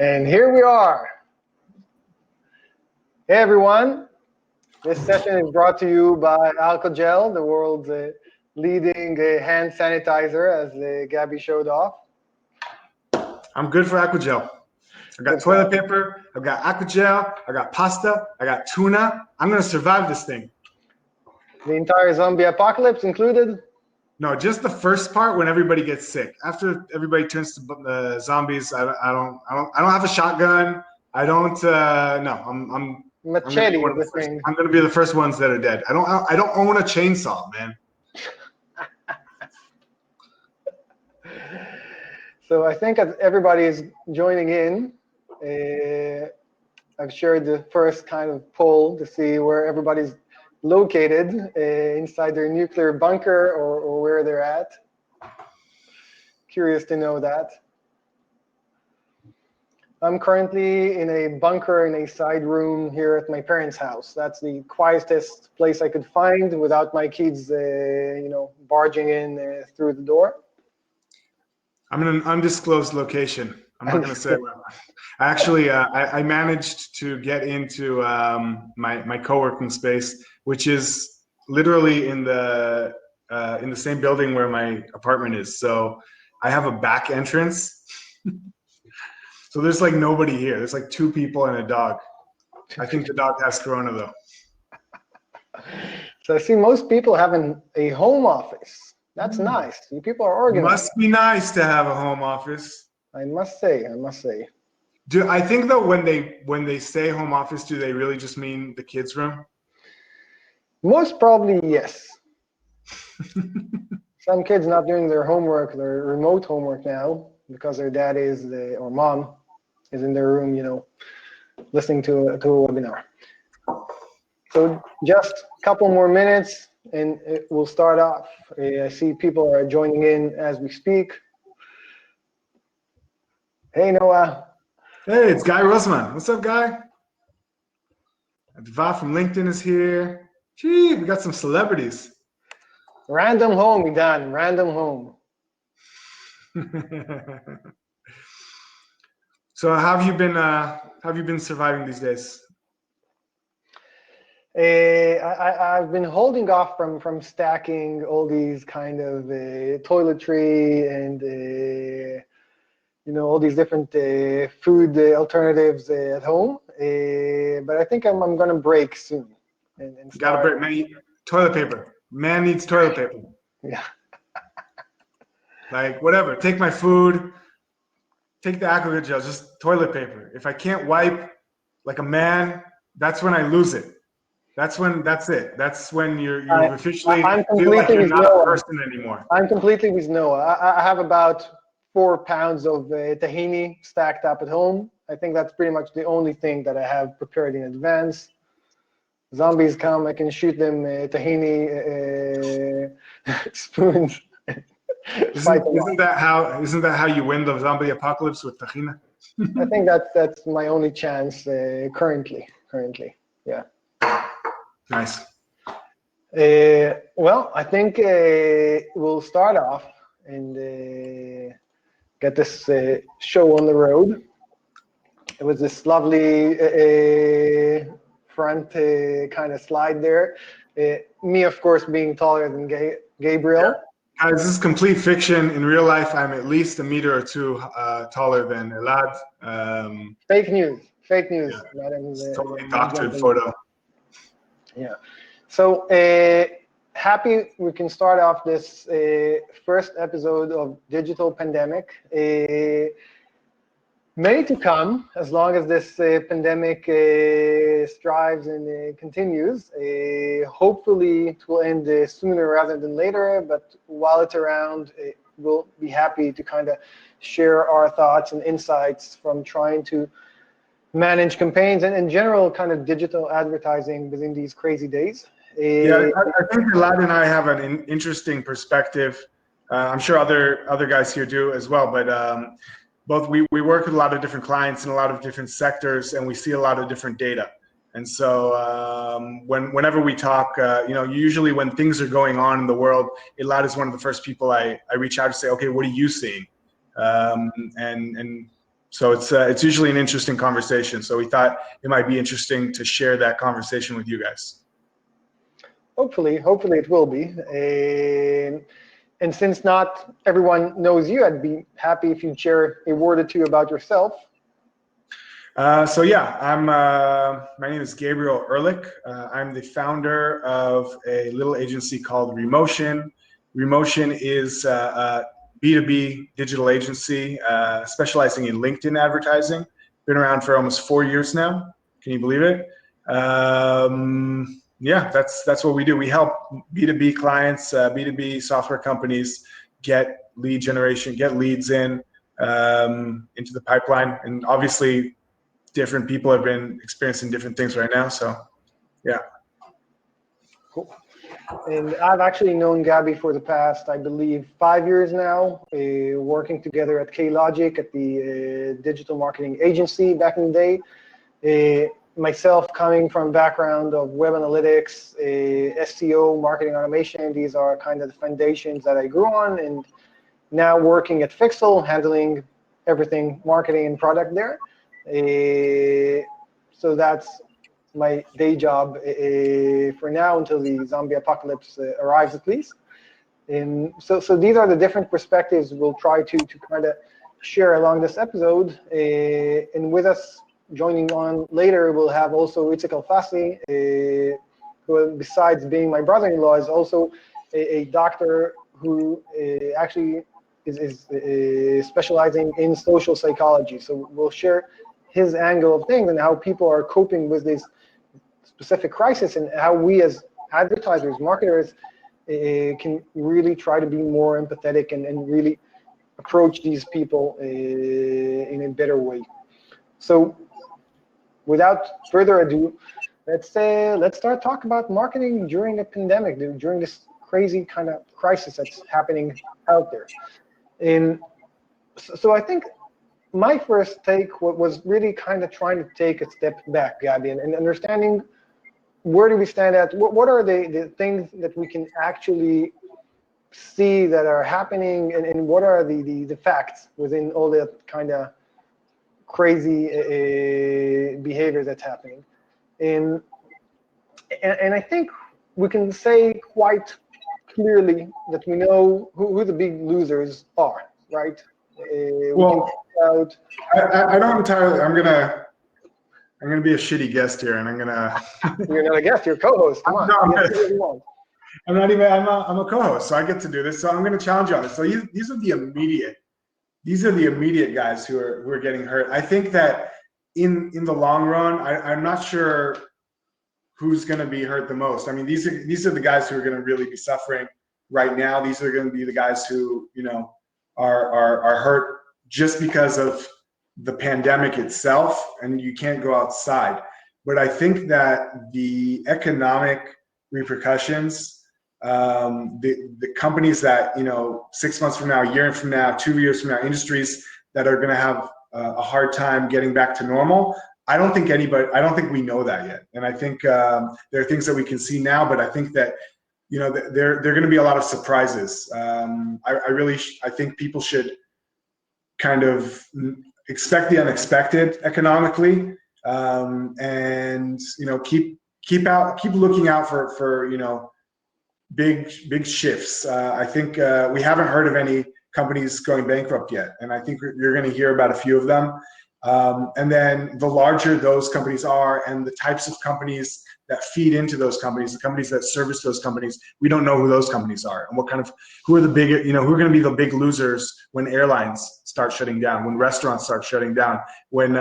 And here we are. Hey everyone, this session is brought to you by Alcogel, the world's leading hand sanitizer, as Gabby showed off. I'm good for Aquagel. I got toilet paper, I've got Aquagel, I got pasta, I got tuna. I'm gonna survive this thing. The entire zombie apocalypse included? No, just the first part when everybody gets sick. After everybody turns to zombies, I don't have a shotgun. I don't. No, I'm Machete. I'm gonna be the first ones that are dead. I don't own a chainsaw, man. So I think as everybody is joining in, I've shared the first kind of poll to see where everybody's located inside their nuclear bunker or where they're at. Curious to know that. I'm currently in a bunker in a side room here at my parents' house. That's the quietest place I could find without my kids, barging in through the door. I'm in an undisclosed location. I'm not going to say. Actually, I managed to get into my co-working space, which is literally in the same building where my apartment is. So I have a back entrance. So there's like nobody here. There's like 2 people and a dog. I think the dog has corona though. So I see most people having a home office. That's nice. You people are organized. Must be nice to have a home office. I must say. I think though when they say home office, do they really just mean the kids' room? Most probably yes. Some kids not doing their homework, their remote homework now, because their dad or mom is in their room, listening to a webinar. So just a couple more minutes and we'll start off. I see people are joining in as we speak. Hey, Noah. Hey, it's Guy Rosman. What's up, Guy? Adva from LinkedIn is here. Gee, we got some celebrities. Random home, Idan. Random home. So how have you been surviving these days? I've been holding off from stacking all these kind of toiletry and all these different food alternatives at home. But I think I'm going to break soon. And Got to break, man. Toilet paper. Man needs toilet paper. Yeah. Like whatever. Take my food. Take the Aquagel gel. Just toilet paper. If I can't wipe like a man, that's when I lose it. That's it. That's when you officially feel like you're not a person anymore. I'm completely with Noah. I have about 4 pounds of tahini stacked up at home. I think that's pretty much the only thing that I have prepared in advance. Zombies come, I can shoot them tahini spoons. Isn't that how you win the zombie apocalypse, with tahina? I think that's my only chance currently. Yeah. Nice. Well, I think we'll start off and get this show on the road. It was this lovely front kind of slide there. Me, of course, being taller than Gabriel. Yeah. Guys, this is complete fiction. In real life, I'm at least 1 meter or 2 taller than Elad. Fake news. Yeah. It's totally doctored photo. Yeah. So happy we can start off this first episode of Digital Pandemic. Many to come, as long as this pandemic strives and continues. Hopefully it will end sooner rather than later, but while it's around, we'll be happy to kind of share our thoughts and insights from trying to manage campaigns and in general kind of digital advertising within these crazy days. Yeah, I think Elad and I have an interesting perspective. I'm sure other guys here do as well, but both we work with a lot of different clients in a lot of different sectors, and we see a lot of different data. And so whenever we talk, usually when things are going on in the world, Elad is one of the first people I reach out to say, okay, what are you seeing? And So it's usually an interesting conversation. So we thought it might be interesting to share that conversation with you guys. Hopefully it will be. And since not everyone knows you, I'd be happy if you'd share a word or two about yourself. So yeah, my name is Gabriel Ehrlich. I'm the founder of a little agency called Remotion. Remotion is a B2B digital agency specializing in LinkedIn advertising. Been around for almost 4 years now. Can you believe it? Yeah, that's what we do. We help B2B clients, B2B software companies get lead generation, get leads into the pipeline. And obviously, different people have been experiencing different things right now. So, yeah. Cool. And I've actually known Gabby for the past, I believe, 5 years now, working together at K-Logic at the digital marketing agency back in the day. Myself coming from a background of web analytics, SEO, marketing automation, these are kind of the foundations that I grew on, and now working at Fixel, handling everything marketing and product there. So that's my day job for now until the zombie apocalypse arrives at least. And so these are the different perspectives we'll try to kind of share along this episode. And with us joining on later, we'll have also Itsek Alfasi, who besides being my brother-in-law is also a doctor who actually is specializing in social psychology. So we'll share his angle of things and how people are coping with this specific crisis and how we as advertisers, marketers, can really try to be more empathetic and really approach these people in a better way. So without further ado, let's start talking about marketing during a pandemic, during this crazy kind of crisis that's happening out there. And so I think my first take was really kind of trying to take a step back, Gabby, and understanding where do we stand at, what are the things that we can actually see that are happening, and what are the facts within all that kind of crazy behavior that's happening. And I think we can say quite clearly that we know who the big losers are, right? Well, I don't entirely. I'm gonna be a shitty guest here, and I'm gonna. You're not a guest. You're a co-host. Come on. No, I'm not even. I'm a co-host, so I get to do this. So I'm gonna challenge you on this. So these are the immediate. These are the immediate guys who are getting hurt. I think that in the long run, I'm not sure who's going to be hurt the most. I mean, these are the guys who are going to really be suffering right now. These are going to be the guys who are hurt just because of the pandemic itself, and you can't go outside. But I think that the economic repercussions, the companies that 6 months from now, a year from now, 2 years from now, industries that are going to have a hard time getting back to normal. I don't think we know that yet, and I think there are things that we can see now, but I think that there are going to be a lot of surprises. I think people should kind of expect the unexpected economically, and keep looking out for big shifts. I think we haven't heard of any companies going bankrupt yet, and I think you're going to hear about a few of them. And then the larger those companies are, and the types of companies that feed into those companies, the companies that service those companies, we don't know who those companies are, and who are the big, who are going to be the big losers when airlines start shutting down, when restaurants start shutting down, when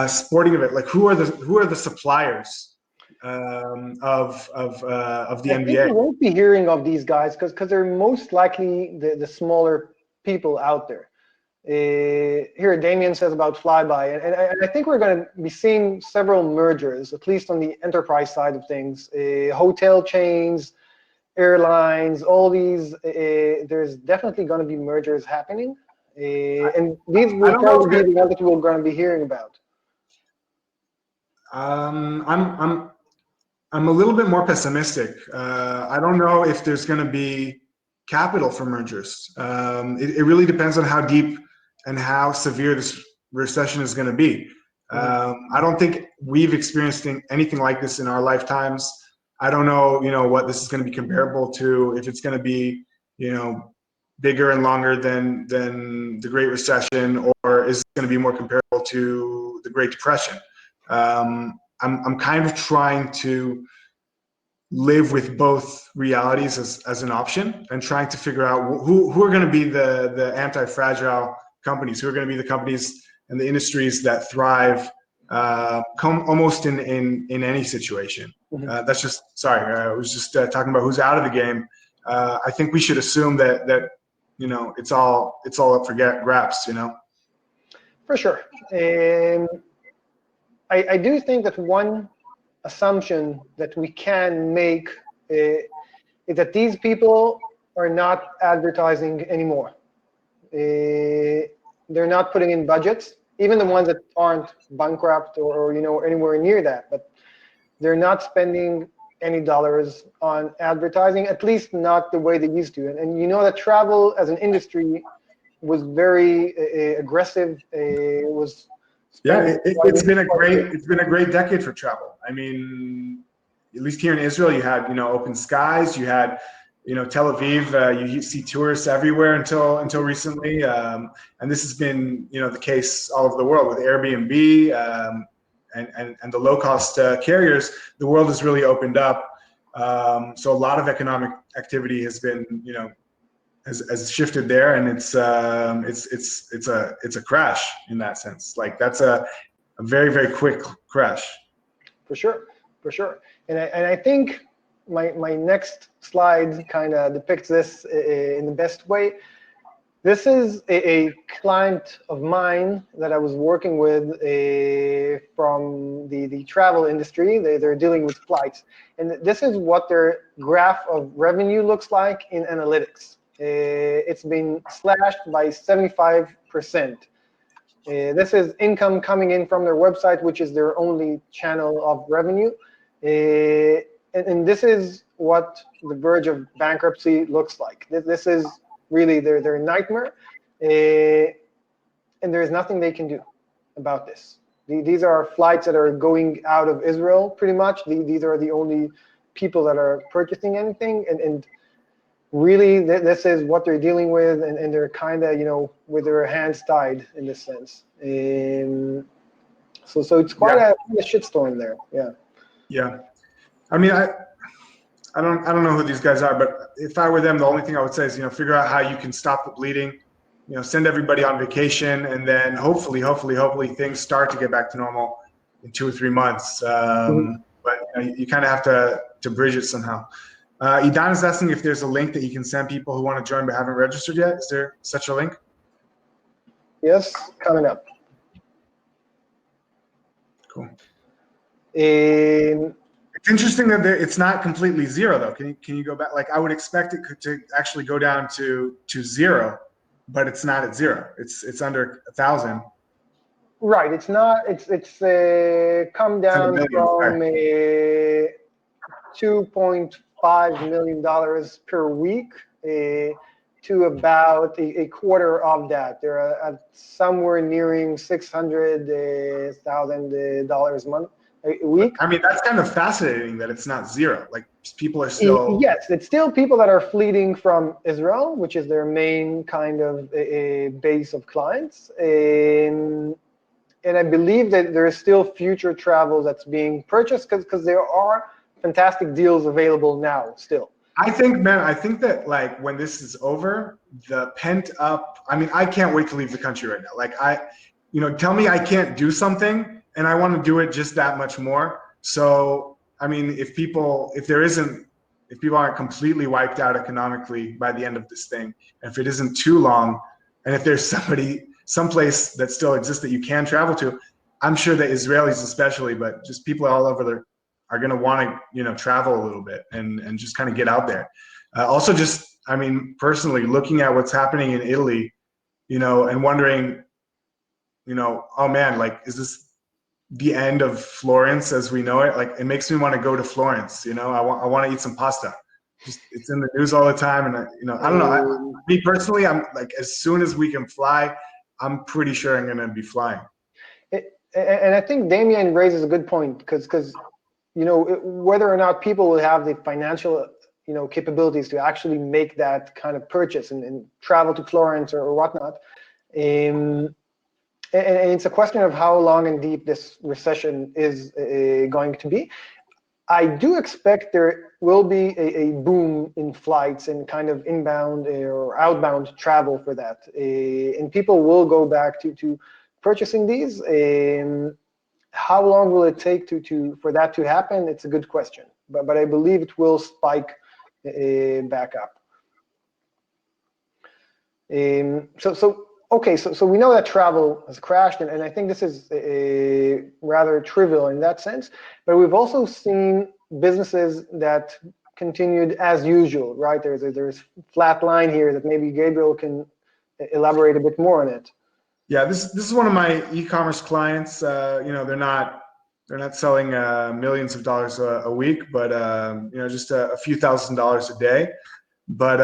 sporting event, like who are the suppliers of the NBA? I think we won't be hearing of these guys because they're most likely the smaller people out there. Here, Damien says about Flyby, and I think we're going to be seeing several mergers, at least on the enterprise side of things. Hotel chains, airlines, all these. There's definitely going to be mergers happening, and these will probably be the ones that we're going to be hearing about. I'm a little bit more pessimistic. I don't know if there's going to be capital for mergers. It really depends on how deep and how severe this recession is going to be. I don't think we've experienced anything like this in our lifetimes. I don't know, what this is going to be comparable to, if it's going to be, bigger and longer than the Great Recession, or is it going to be more comparable to the Great Depression? I'm kind of trying to live with both realities as an option, and trying to figure out who are going to be the anti-fragile companies, who are going to be the companies and the industries that thrive almost in any situation. That's just, sorry, I was just talking about who's out of the game. I think we should assume that it's all up for grabs. For sure. I do think that one assumption that we can make is that these people are not advertising anymore. They're not putting in budgets, even the ones that aren't bankrupt or anywhere near that, but they're not spending any dollars on advertising, at least not the way they used to. And you know that travel as an industry was very aggressive. It's been a great decade for travel. I mean, at least here in Israel, you had open skies, you had Tel Aviv, you see tourists everywhere until recently, and this has been the case all over the world with Airbnb and the low-cost carriers. The world has really opened up, so a lot of economic activity has been has shifted there, and it's a crash in that sense. Like, that's a very, very quick crash. For sure. And I think my next slide kind of depicts this in the best way. This is a client of mine that I was working with from the travel industry. They're dealing with flights. And this is what their graph of revenue looks like in analytics. It's been slashed by 75%. This is income coming in from their website, which is their only channel of revenue. And this is what the verge of bankruptcy looks like. This is really their nightmare, and there's nothing they can do about this. These are flights that are going out of Israel, pretty much. These are the only people that are purchasing anything, and really this is what they're dealing with, and they're kind of, with their hands tied in this sense. So it's quite a shitstorm there. Yeah. I mean, I don't know who these guys are, but if I were them, the only thing I would say is, figure out how you can stop the bleeding, send everybody on vacation, and then hopefully things start to get back to normal in 2 or 3 months. But you kind of have to bridge it somehow. Idan is asking if there's a link that you can send people who want to join but haven't registered yet. Is there such a link? Yes, coming up. Cool. It's interesting that it's not completely zero, though. Can you go back? Like, I would expect it to actually go down to 0, but it's not at 0. It's under 1,000. Right. It's not. It's come down from $2.5 million per week to about a quarter of that. They're at somewhere nearing $600,000 a week. I mean, that's kind of fascinating that it's not 0. Like, people are still. Yes, it's still people that are fleeing from Israel, which is their main kind of base of clients. And I believe that there is still future travel that's being purchased because there are fantastic deals available now still. I think that, like, when this is over, the pent up, I mean, I can't wait to leave the country right now. Like, tell me I can't do something, and I want to do it just that much more. So, I mean, if people aren't completely wiped out economically by the end of this thing, and if it isn't too long, and if there's someplace that still exists that you can travel to, I'm sure that Israelis especially, but just people all over there are going to want to, travel a little bit and just kind of get out there. Also, just, I mean, personally looking at what's happening in Italy, and wondering, oh man, like, is this the end of Florence as we know it? Like, it makes me want to go to Florence. I want to eat some pasta. It's in the news all the time, and I don't know. Me personally, I'm like, as soon as we can fly, I'm pretty sure I'm going to be flying. And I think Damien raises a good point because whether or not people will have the financial capabilities to actually make that kind of purchase and travel to Florence or whatnot. And it's a question of how long and deep this recession is going to be. I do expect there will be a boom in flights and kind of inbound or outbound travel for that. And people will go back to purchasing these. How long will it take for that to happen? It's a good question. But I believe it will spike back up. So we know that travel has crashed, and I think this is rather trivial in that sense, but we've also seen businesses that continued as usual, right? There's flat line here that maybe Gabriel can elaborate a bit more on it. Yeah, this is one of my e-commerce clients. They're not selling millions of dollars a week, but just a few $1,000s a day. But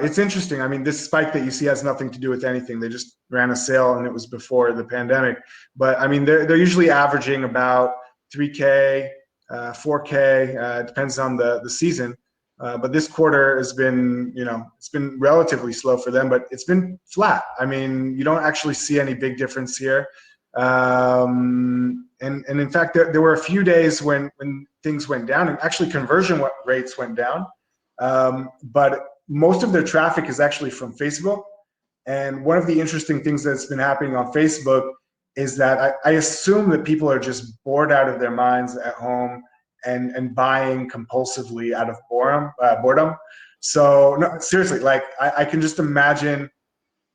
it's interesting. I mean, this spike that you see has nothing to do with anything. They just ran a sale, and it was before the pandemic. But I mean, they're usually averaging about 3K, 4K. It depends on the season. But this quarter has been, it's been relatively slow for them, but it's been flat. I mean, you don't actually see any big difference here. And in fact, there were a few days when things went down, and actually conversion rates went down. But most of their traffic is actually from Facebook. And one of the interesting things that's been happening on Facebook is that I assume that people are just bored out of their minds at home and buying compulsively out of boredom. So no, seriously, like I can just imagine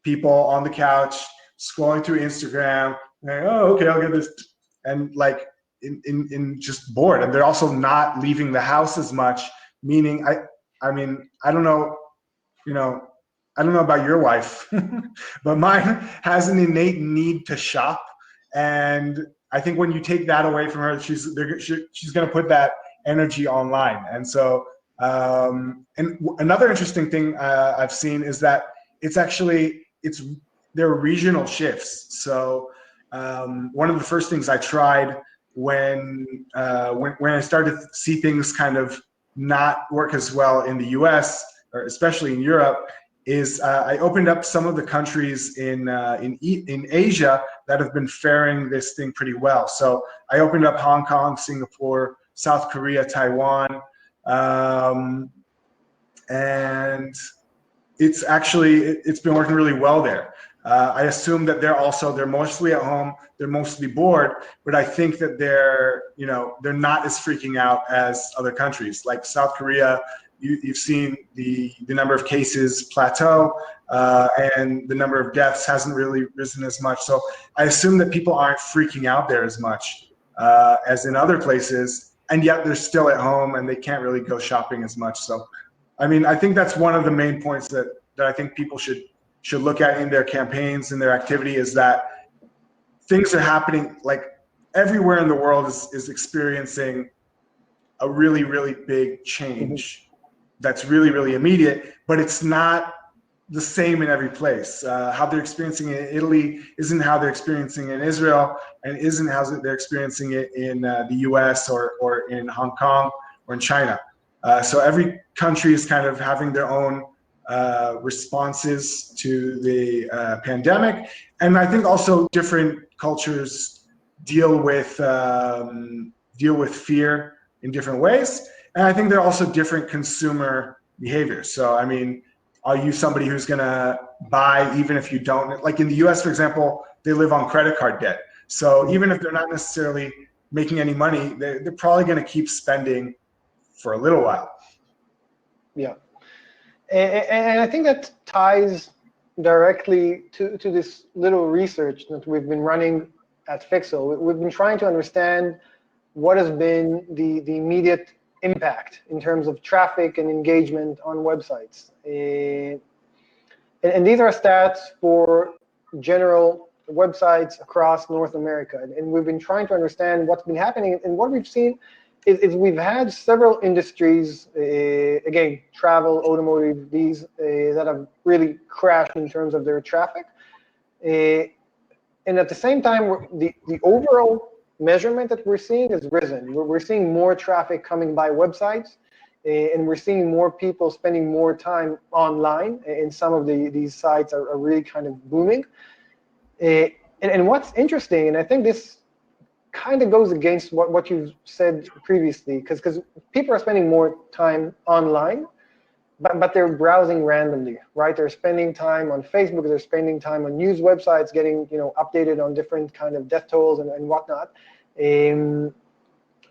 people on the couch scrolling through Instagram, like, oh, okay, I'll get this, and like in just bored. And they're also not leaving the house as much, meaning I mean, I don't know about your wife, but mine has an innate need to shop. And I think when you take that away from her, she's going to put that energy online. And so, and another interesting thing I've seen is that there are regional shifts. So one of the first things I tried when I started to see things kind of not work as well in the US, or especially in Europe, is I opened up some of the countries in Asia that have been faring this thing pretty well. So I opened up Hong Kong, Singapore, South Korea, Taiwan, and it's been working really well there. I assume that they're mostly at home, they're mostly bored, but I think that they're not as freaking out as other countries. Like South Korea, you've seen the number of cases plateau, and the number of deaths hasn't really risen as much. So I assume that people aren't freaking out there as much as in other places, and yet they're still at home and they can't really go shopping as much. So, I mean, I think that's one of the main points that I think people should look at in their campaigns and their activity, is that things are happening, like everywhere in the world is experiencing a really, really big change that's really, really immediate, but it's not the same in every place. How they're experiencing it in Italy isn't how they're experiencing it in Israel, and isn't how they're experiencing it in the US or in Hong Kong or in China. So every country is kind of having their own responses to the pandemic, and I think also different cultures deal with fear in different ways, and I think there are also different consumer behaviors. So I mean, are you somebody who's going to buy even if you don't? Like in the US, for example, they live on credit card debt. So even if they're not necessarily making any money, they're probably going to keep spending for a little while. Yeah. And I think that ties directly to this little research that we've been running at Fixel. We've been trying to understand what has been the immediate impact in terms of traffic and engagement on websites. And these are stats for general websites across North America. And we've been trying to understand what's been happening. And what we've seen is we've had several industries, again, travel, automotive, these that have really crashed in terms of their traffic. and at the same time, the overall measurement that we're seeing is risen. We're seeing more traffic coming by websites, and we're seeing more people spending more time online, and some of these sites are really kind of booming. And what's interesting, and I think this kind of goes against what you've said previously, because people are spending more time online, but they're browsing randomly, right? They're spending time on Facebook, they're spending time on news websites, getting updated on different kind of death tolls and whatnot.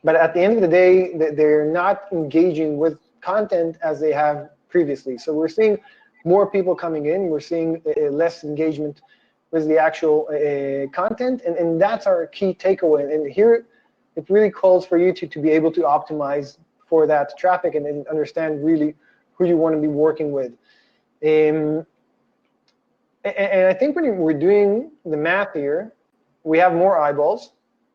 But at the end of the day, they're not engaging with content as they have previously. So we're seeing more people coming in, we're seeing less engagement with the actual content, and that's our key takeaway. And here, it really calls for you to be able to optimize for that traffic and understand really who you want to be working with. And I think when we're doing the math here, we have more eyeballs,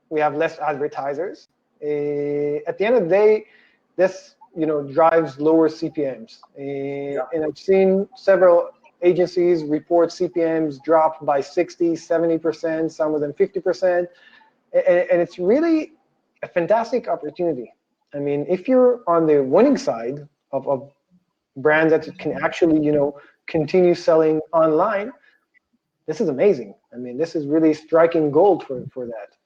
we have less advertisers. At the end of the day, this drives lower CPMs. And I've seen several agencies report CPMs dropped by 60, 70%, some of them 50%. And it's really a fantastic opportunity. I mean, if you're on the winning side of brands that can actually, continue selling online, this is amazing. I mean, this is really striking gold for that.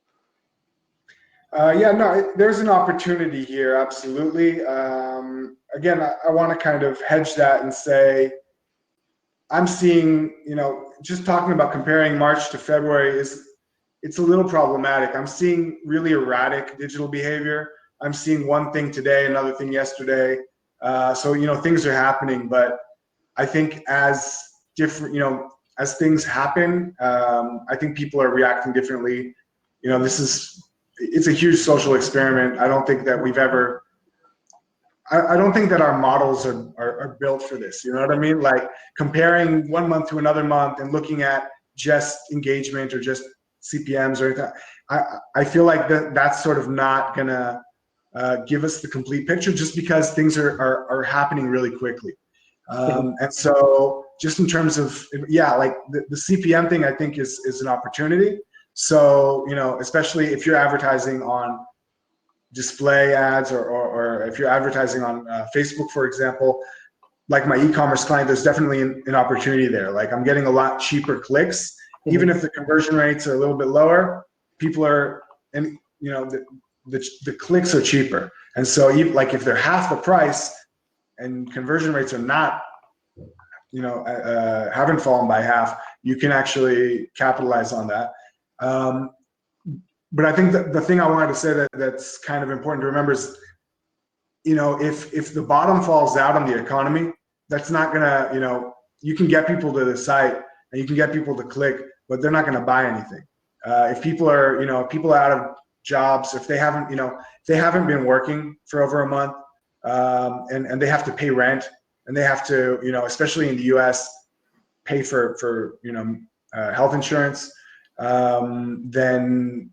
Yeah, no, there's an opportunity here, absolutely. Again, I want to kind of hedge that and say, I'm seeing, just talking about comparing March to February it's a little problematic. I'm seeing really erratic digital behavior. I'm seeing one thing today, another thing yesterday. So, things are happening, but I think as different, as things happen, I think people are reacting differently. It's a huge social experiment. I don't think that we've ever, I don't think that our models are built for this. You know what I mean? Like comparing one month to another month and looking at just engagement or just CPMs or anything. I feel like that's sort of not gonna give us the complete picture, just because things are happening really quickly. And so just in terms of, like the CPM thing, I think is an opportunity. So, especially if you're advertising on display ads or if you're advertising on Facebook, for example, like my e-commerce client, there's definitely an opportunity there. Like I'm getting a lot cheaper clicks, even if the conversion rates are a little bit lower, people are, and the clicks are cheaper. And so like if they're half the price and conversion rates are not, haven't fallen by half, you can actually capitalize on that. But I think that the thing I wanted to say that's kind of important to remember is, if the bottom falls out on the economy, that's not gonna, you can get people to the site and you can get people to click, but they're not gonna buy anything. If people are, people are out of jobs, if they haven't, they haven't been working for over a month, and they have to pay rent, and they have to, especially in the US, pay for health insurance, then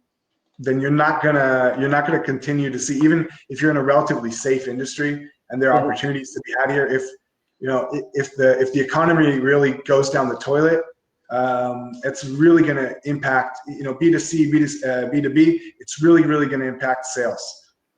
you're not gonna continue to see, even if you're in a relatively safe industry and there are opportunities to be had here. If the economy really goes down the toilet, it's really going to impact B2C, B2B. It's really going to impact sales,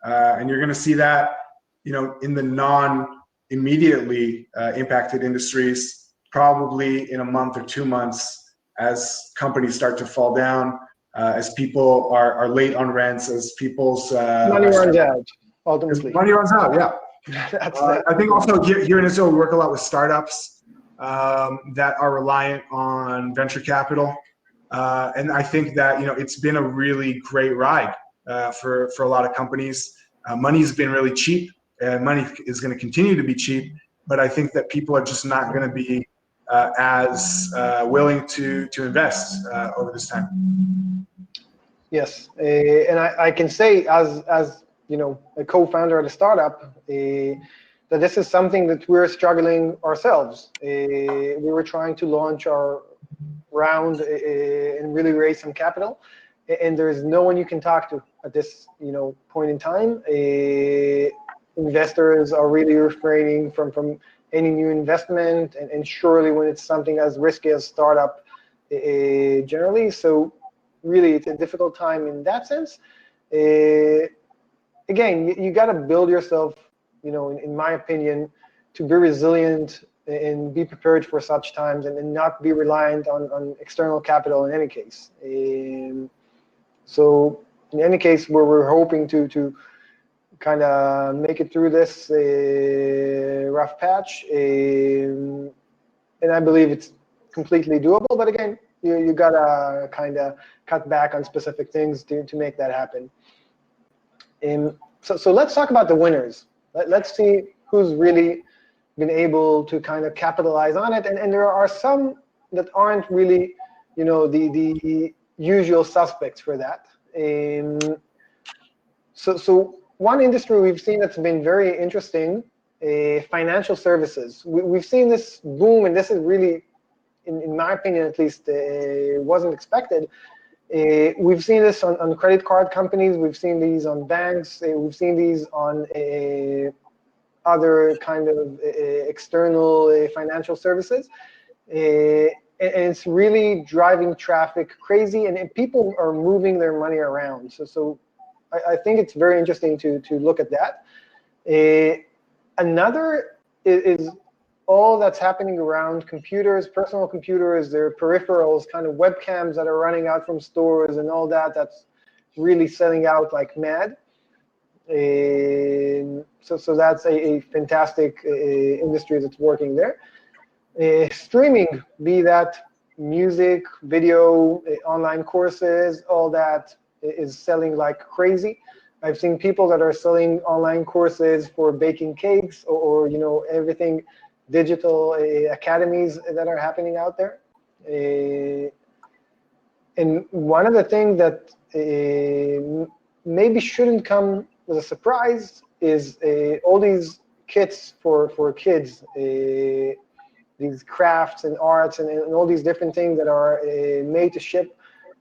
and you're going to see that in the non-immediately impacted industries, probably in a month or 2 months, as companies start to fall down, as people are late on rents, as people's money runs out, ultimately. Money runs out, yeah. I think also here in Israel, we work a lot with startups that are reliant on venture capital. And I think that, it's been a really great ride for a lot of companies. Money's been really cheap, and money is going to continue to be cheap. But I think that people are just not going to be as willing to invest over this time. Yes, and I can say as a co-founder at a startup, that this is something that we're struggling ourselves. We were trying to launch our round and really raise some capital, and there's no one you can talk to at this point in time. Investors are really refraining from any new investment, and surely when it's something as risky as startup generally. So really it's a difficult time in that sense. Again, you got to build yourself, in my opinion, to be resilient and be prepared for such times, and not be reliant on external capital in any case. So in any case, we're hoping to kind of make it through this rough patch, and I believe it's completely doable. But again, you gotta kind of cut back on specific things to make that happen. So let's talk about the winners. Let's see who's really been able to kind of capitalize on it, and there are some that aren't really, the usual suspects for that. So one industry we've seen that's been very interesting, financial services. We've seen this boom, and this is really, in my opinion at least, wasn't expected. We've seen this on credit card companies. We've seen these on banks. We've seen these on other kind of external financial services. And it's really driving traffic crazy, and people are moving their money around. So I think it's very interesting to look at that. Another is all that's happening around computers, personal computers, their peripherals, kind of webcams that are running out from stores and all that. That's really selling out like mad. So that's a fantastic industry that's working there. Streaming, be that music, video, online courses, all that is selling like crazy. I've seen people that are selling online courses for baking cakes, or everything digital academies that are happening out there. And one of the things that maybe shouldn't come as a surprise is all these kits for kids, these crafts and arts and all these different things that are made to ship,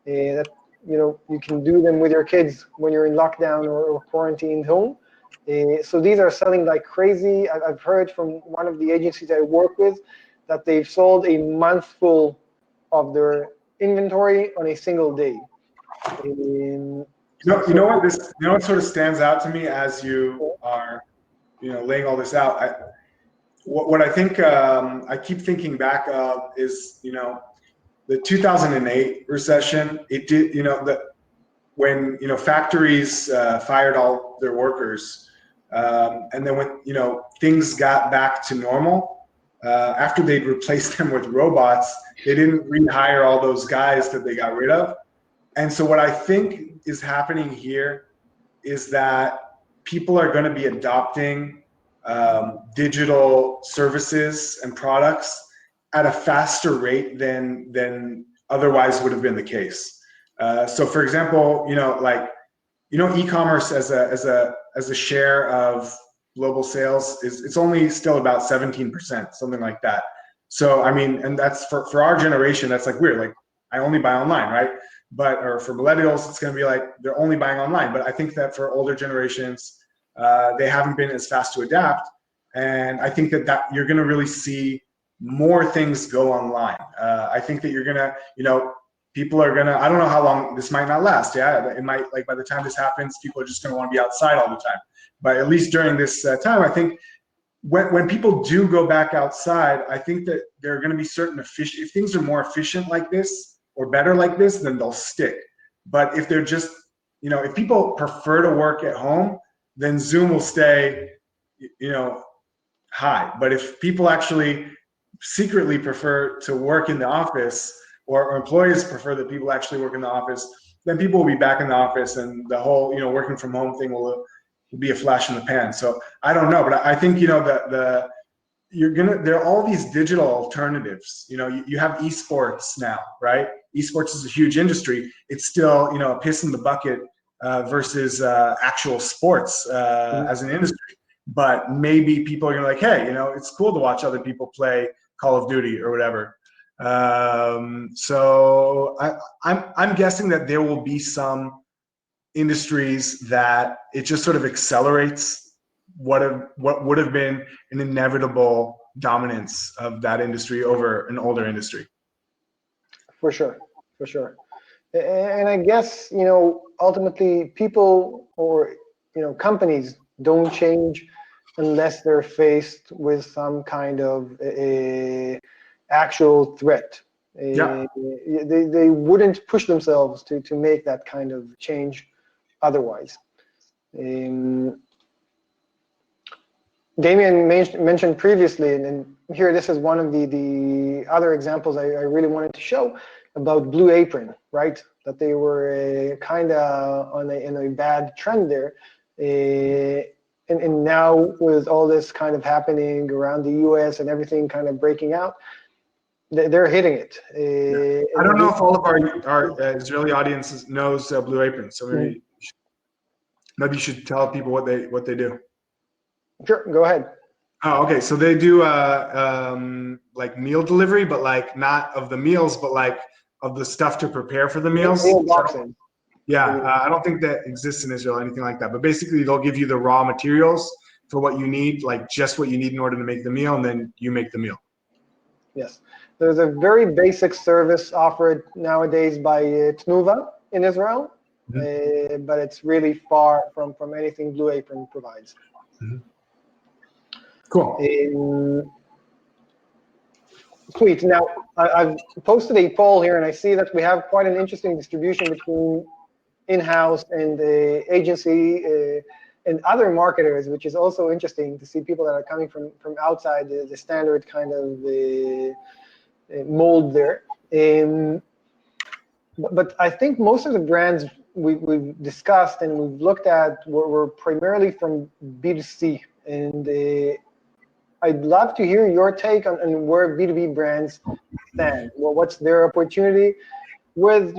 that you can do them with your kids when you're in lockdown or quarantined home. So these are selling like crazy. I've heard from one of the agencies I work with that they've sold a month full of their inventory on a single day. You know what sort of stands out to me as you are laying all this out. What I think I keep thinking back of is the 2008 recession. It did when factories fired all their workers, and then when things got back to normal, after they'd replaced them with robots, they didn't rehire all those guys that they got rid of. And so what I think is happening here is that people are going to be adopting digital services and products at a faster rate than otherwise would have been the case. So for example, e-commerce as a share of global sales it's only still about 17%, something like that. So I mean, and that's for our generation, that's like weird. Like I only buy online, right? Or for millennials, it's going to be like they're only buying online. But I think that for older generations, they haven't been as fast to adapt. And I think that you're going to really see more things go online. I think that you're going to, people are going to, I don't know how long this might not last. Yeah, it might, like by the time this happens, people are just going to want to be outside all the time. But at least during this time, I think when people do go back outside, I think that there are going to be certain if things are more efficient like this, or better like this, then they'll stick. But if they're just, if people prefer to work at home, then Zoom will stay, high. But if people actually secretly prefer to work in the office, or employees prefer that people actually work in the office, then people will be back in the office, and the whole, working from home thing will be a flash in the pan. So I don't know, but I think, there are all these digital alternatives. You have esports now, right? Esports is a huge industry. It's still, a piss in the bucket versus actual sports as an industry. But maybe people are like, hey, it's cool to watch other people play Call of Duty or whatever. So I'm guessing that there will be some industries that it just sort of accelerates what would have been an inevitable dominance of that industry over an older industry. For sure, for sure. And I guess, ultimately people or, companies don't change unless they're faced with some kind of actual threat. Yeah. They wouldn't push themselves to make that kind of change otherwise. Damien mentioned previously, and here this is one of the other examples I really wanted to show about Blue Apron, right? That they were kind of in a bad trend there. And now with all this kind of happening around the US and everything kind of breaking out, they're hitting it. I don't know if all of our Israeli audiences knows Blue Apron, so maybe you should tell people what they do. Sure, go ahead. Oh, okay. So they do like meal delivery, but like not of the meals, but like of the stuff to prepare for the meals. Meal boxing. Yeah, I don't think that exists in Israel or anything like that. But basically, they'll give you the raw materials for what you need, like just what you need in order to make the meal, and then you make the meal. Yes. There's a very basic service offered nowadays by Tnuva in Israel, but it's really far from anything Blue Apron provides. Cool. Sweet. Now, I've posted a poll here, and I see that we have quite an interesting distribution between in-house and agency and other marketers, which is also interesting to see people that are coming from outside the standard kind of mold there. But I think most of the brands we've discussed and we've looked at were primarily from B2C, and I'd love to hear your take on where B2B brands stand. Well, what's their opportunity with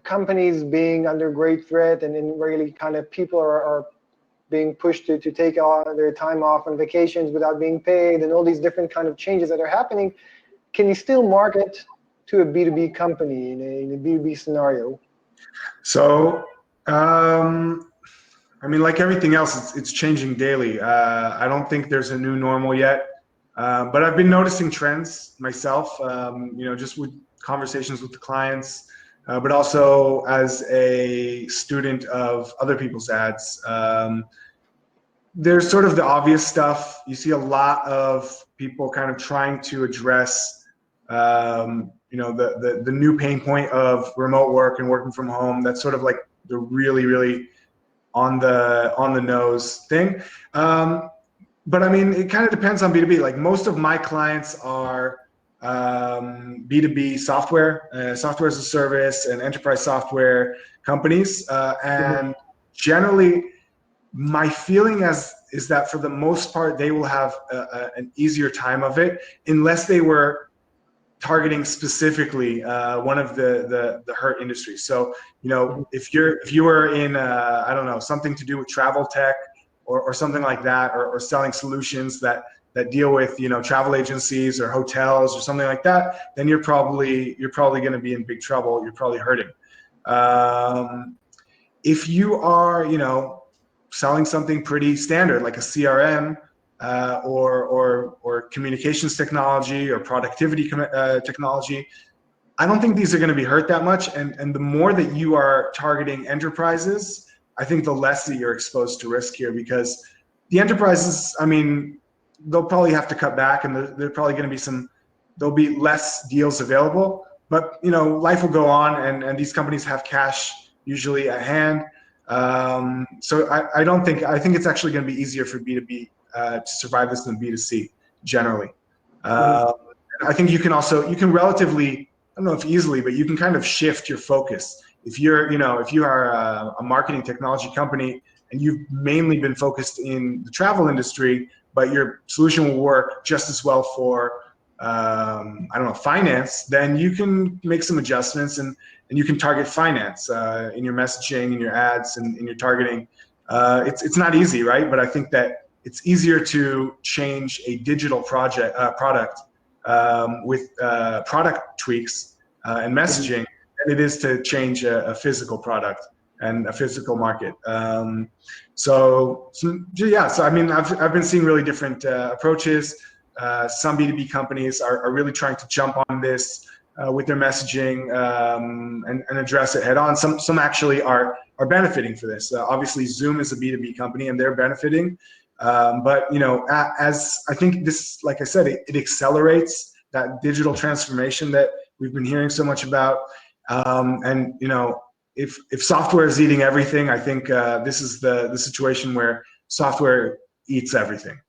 companies being under great threat, and really kind of people are being pushed to take their time off on vacations without being paid, and all these different kind of changes that are happening. Can you still market to a B2B company in a B2B scenario? So, I mean, like everything else, it's changing daily. I don't think there's a new normal yet, but I've been noticing trends myself, just with conversations with the clients, but also as a student of other people's ads. There's sort of the obvious stuff. You see a lot of people kind of trying to address, the new pain point of remote work and working from home. That's sort of like the really on the nose thing. But I mean, it kind of depends on B2B. Like most of my clients are B2B software as a service and enterprise software companies. And generally, my feeling is that for the most part, they will have an easier time of it unless they were targeting specifically one of the hurt industries. So, if you were in I don't know, something to do with travel tech or something like that, or selling solutions that deal with travel agencies or hotels or something like that, then you're probably going to be in big trouble. You're probably hurting. If you are selling something pretty standard like a CRM or communications technology or productivity technology, I don't think these are going to be hurt that much. And the more that you are targeting enterprises, I think the less that you're exposed to risk here, because the enterprises, I mean, they'll probably have to cut back, and there's probably going to be there'll be less deals available, but life will go on, and these companies have cash usually at hand. So I think it's actually going to be easier for B2B to survive this than B2C generally. I think you can relatively, I don't know if easily, but you can kind of shift your focus. If you are a marketing technology company and you've mainly been focused in the travel industry, but your solution will work just as well for finance, then you can make some adjustments and you can target finance in your messaging, in your ads, and in your targeting. It's not easy, right? But I think that it's easier to change a digital product with product tweaks and messaging than it is to change a physical product and a physical market. So I mean, I've been seeing really different approaches. Some B2B companies are really trying to jump on this with their messaging and address it head on. Some actually are benefiting for this. Obviously, Zoom is a B2B company and they're benefiting. But as I think this, like I said, it accelerates that digital transformation that we've been hearing so much about. And if software is eating everything, I think this is the situation where software eats everything.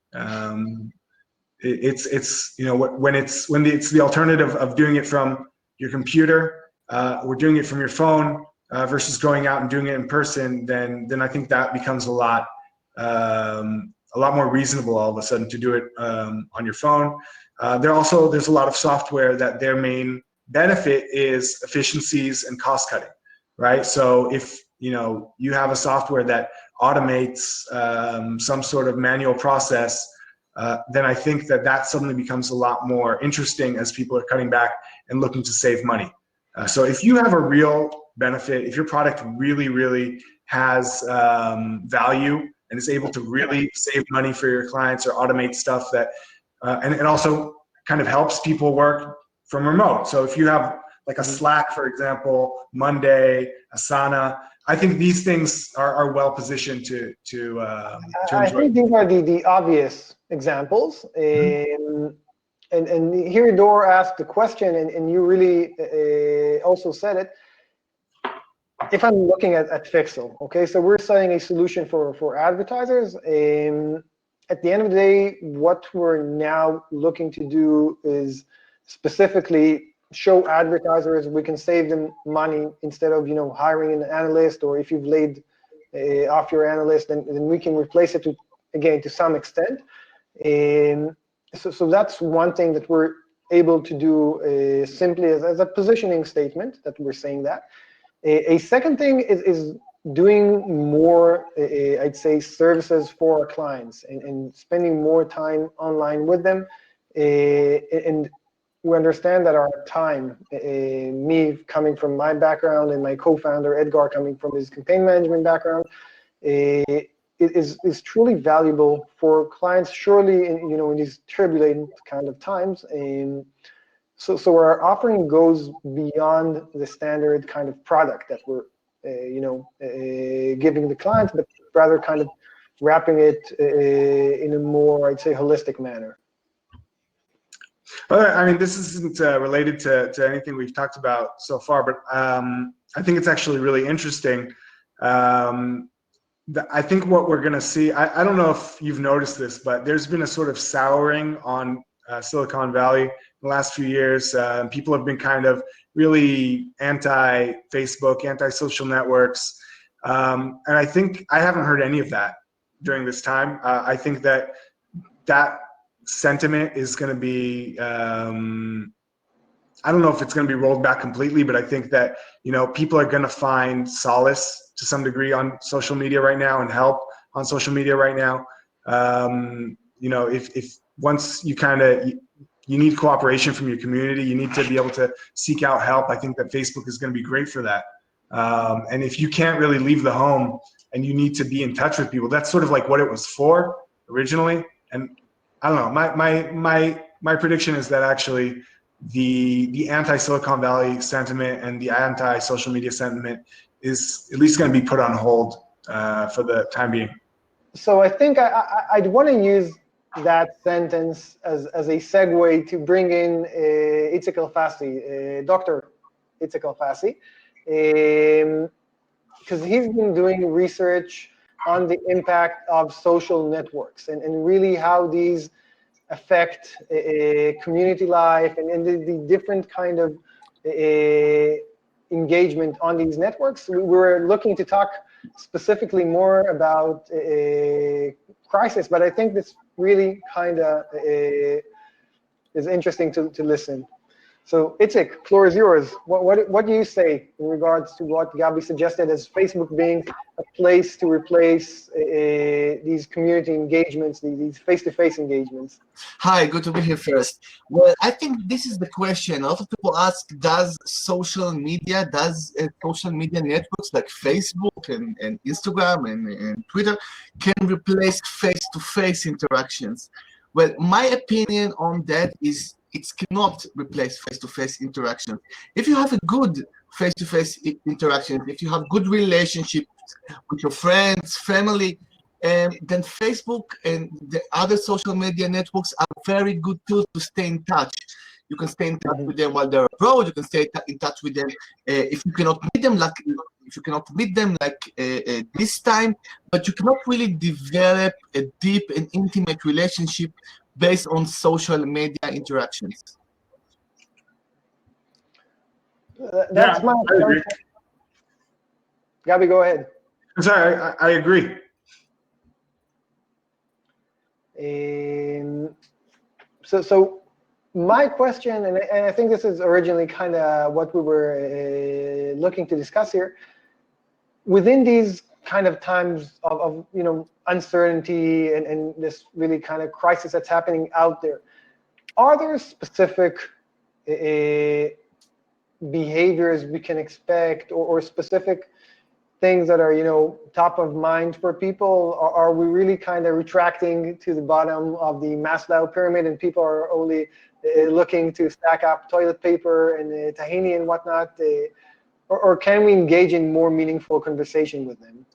It's when it's the alternative of doing it from your computer or doing it from your phone versus going out and doing it in person, then I think that becomes a lot more reasonable all of a sudden to do it on your phone. There's a lot of software that their main benefit is efficiencies and cost cutting, right? So if you have a software that automates some sort of manual process, then I think that suddenly becomes a lot more interesting as people are cutting back and looking to save money. So if you have a real benefit, if your product really, really has value and is able to really save money for your clients or automate stuff that, and it also kind of helps people work from remote. So if you have like a Slack, for example, Monday, Asana, I think these things are well positioned to enjoy. I think these are the obvious examples. And here Dor asked the question, and you really also said it. If I'm looking at Fixel, okay, so we're selling a solution for advertisers. At the end of the day, what we're now looking to do is specifically show advertisers we can save them money instead of hiring an analyst, or if you've laid off your analyst, then we can replace it to some extent. So that's one thing that we're able to do simply as a positioning statement that we're saying that. A second thing is doing more, I'd say, services for our clients and spending more time online with them. And we understand that our time, me coming from my background and my co-founder Edgar coming from his campaign management background, is truly valuable for clients, surely in these turbulent kind of times. So our offering goes beyond the standard kind of product that we're giving the clients, but rather kind of wrapping it in a more, I'd say, holistic manner. Well, I mean, this isn't related to anything we've talked about so far, but I think it's actually really interesting. I think what we're going to see, I don't know if you've noticed this, but there's been a sort of souring on Silicon Valley in the last few years. People have been kind of really anti-Facebook, anti-social networks. And I think I haven't heard any of that during this time. I think that sentiment is going to be, I don't know if it's going to be rolled back completely, but I think that, people are going to find solace to some degree on social media right now and help on social media right now. If once you you need cooperation from your community, you need to be able to seek out help. I think that Facebook is going to be great for that. And if you can't really leave the home and you need to be in touch with people, that's sort of like what it was for originally. And I don't know, my prediction is that actually the anti-Silicon Valley sentiment and the anti-social media sentiment is at least going to be put on hold for the time being. So I think I'd want to use that sentence as a segue to bring in Itsek Alfasi, Dr. Itsek Alfasi, because he's been doing research on the impact of social networks and really how these affect community life and the different kind of engagement on these networks. We were looking to talk specifically more about crisis, but I think this really kind of is interesting to listen. So Itsek, floor is yours. What do you say in regards to what Gabi suggested as Facebook being a place to replace these community engagements, these face-to-face engagements? Hi, good to be here first. Well, I think this is the question. A lot of people ask, does social media networks like Facebook and Instagram and Twitter can replace face-to-face interactions? Well, my opinion on that is it cannot replace face-to-face interaction. If you have a good face-to-face interaction, if you have good relationships with your friends, family, then Facebook and the other social media networks are very good tools to stay in touch. You can stay in touch with them while they're abroad. You can stay in touch with them if you cannot meet them like this time, but you cannot really develop a deep and intimate relationship based on social media interactions. That's Yeah, my I agree. Gabi, go ahead. I'm sorry, I agree. So my question, and I think this is originally kind of what we were looking to discuss here, within these kind of times of uncertainty and this really kind of crisis that's happening out there, are there specific behaviors we can expect, or specific things that are top of mind for people? Are we really kind of retracting to the bottom of the Maslow pyramid, and people are only looking to stack up toilet paper and tahini and whatnot, or can we engage in more meaningful conversation with them?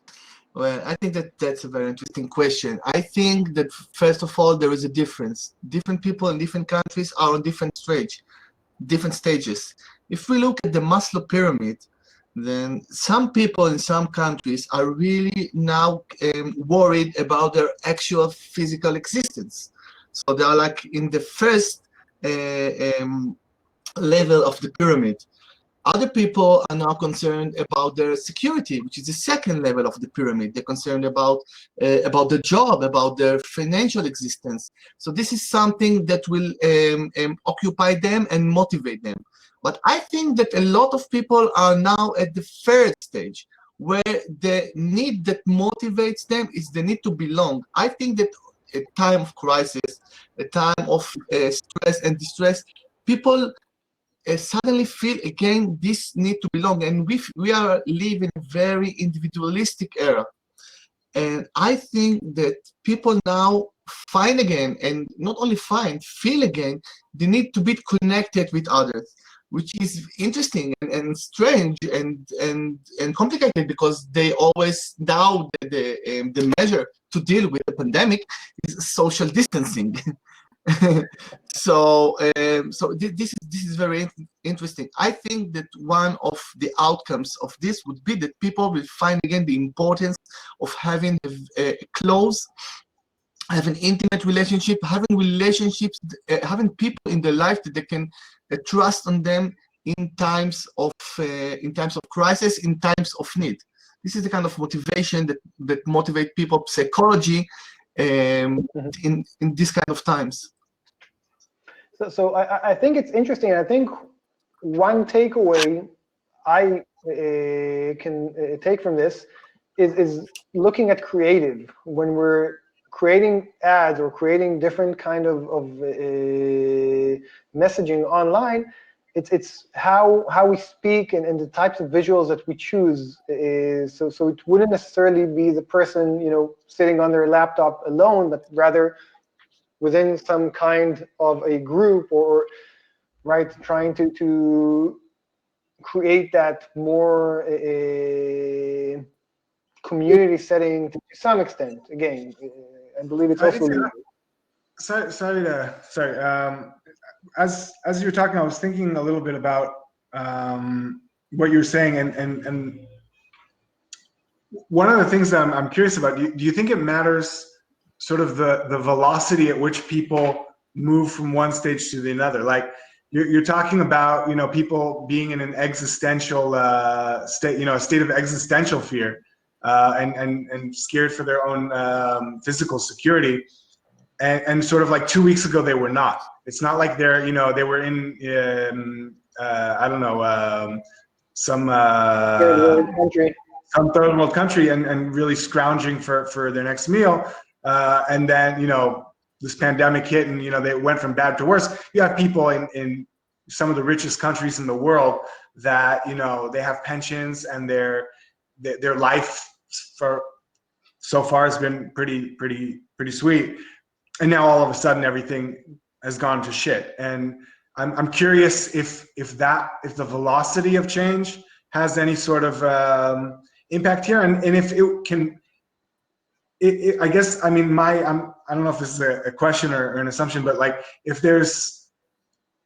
Well, I think that's a very interesting question. I think that first of all, there is a difference. Different people in different countries are on different stages. If we look at the Maslow pyramid, then some people in some countries are really now worried about their actual physical existence. So they are like in the first level of the pyramid. Other people are now concerned about their security, which is the second level of the pyramid. They're concerned about the job, about their financial existence. So this is something that will occupy them and motivate them. But I think that a lot of people are now at the third stage, where the need that motivates them is the need to belong. I think that a time of crisis, a time of stress and distress, people suddenly feel again this need to belong, and we are living a very individualistic era. And I think that people now find again, and not only find, feel again, the need to be connected with others, which is interesting and strange and complicated, because they always now the measure to deal with the pandemic is social distancing. So this is very interesting. I think that one of the outcomes of this would be that people will find again the importance of having a close, having intimate relationship, having relationships, having people in their life that they can trust on them in times of crisis, in times of need. This is the kind of motivation that motivate people, psychology, in these kind of times. So I think it's interesting. I think one takeaway I can take from this is looking at creative. When we're creating ads or creating different kind of messaging online, it's how we speak and the types of visuals that we choose. So it wouldn't necessarily be the person sitting on their laptop alone, but rather within some kind of a group, or trying to create that more community setting to some extent. Again, I believe it's also sorry. As you were talking, I was thinking a little bit about what you're saying, and one of the things that I'm curious about. Do you think it matters sort of the velocity at which people move from one stage to the another? Like you're talking about, people being in an existential state, a state of existential fear, and scared for their own physical security. And sort of like 2 weeks ago, they were not. It's not like they're, they were in I don't know, some third world country. Some third world country and really scrounging for their next meal. And then, this pandemic hit, and, they went from bad to worse. You have people in some of the richest countries in the world that, they have pensions, and their life for so far has been pretty sweet. And now all of a sudden everything has gone to shit. And I'm curious if the velocity of change has any sort of impact here, and if it can. I guess, I mean, I don't know if this is a question or an assumption, but like, if there's,